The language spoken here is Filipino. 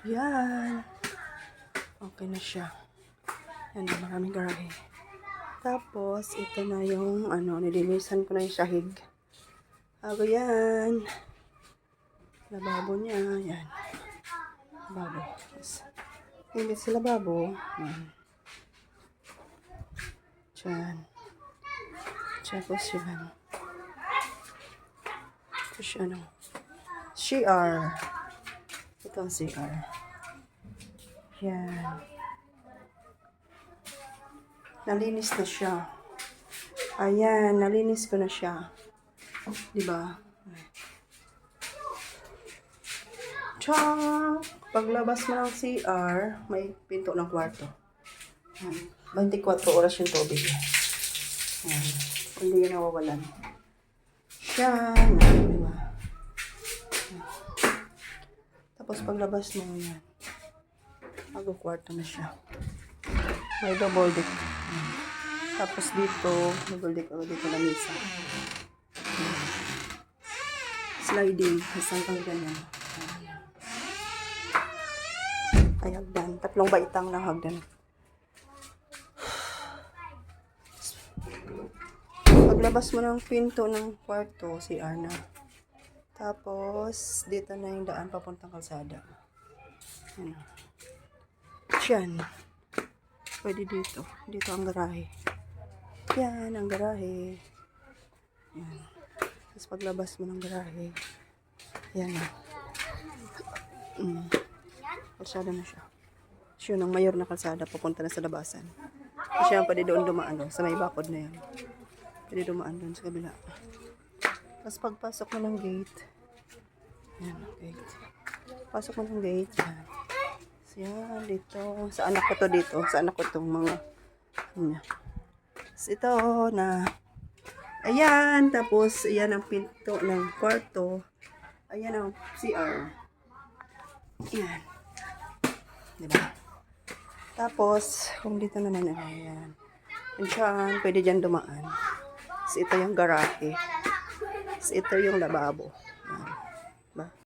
Yan. Okay na siya. Yan, maraming garahe. Tapos, ito na yung, nilinisan ko na yung sahig. Aba yan. Lababo niya. Yan. Lababo. Hindi sila lababo. Yan. Diyan. Tapos yan. Tapos yan. CR. Ito ang CR. Yan. Nalinis na siya. Ayan, nalinis ko na siya. Diba? Tchang! Paglabas mo ng CR, may pinto ng kwarto. 24 oras yung tubig. Ayan. Hindi yan nawawalan. Yan. Diba? Tapos paglabas mo yan, mag-kwarto na siya. May double deck. Tapos dito, double deck dito na misa. Sliding. Isang kang ganyan. Ay, hagdan. 3 baitang na hagdan. Paglabas mo ng pinto ng kwarto, CR na. Tapos, dito na yung daan papuntang kalsada. Yan. Diyan. Pwede dito. Dito ang garahe. Yan, ang garahe. Yan. Tapos paglabas mo ng garahe, yan na. Kalsada na siya. Siya ng mayor na kalsada, papunta na sa labasan. Siya ang pwede doon dumaan sa may bakod na yan. Pwede dumaan doon sa kabila. Tapos pagpasok mo ng gate, yan, gate. Pasok mo ng gate, yan. So, yan, dito. Sa anak ko to dito. Sa anak ko itong mga, yan. So, ito na, ayan, tapos, ayan ang pinto ng kwarto. Ayan ang CR. Ayan. Diba? Tapos, kung dito naman, ayan. Diyan, pwede dyan dumaan. So, ito yung garahe. So, ito yung lababo. Ayan. Diba?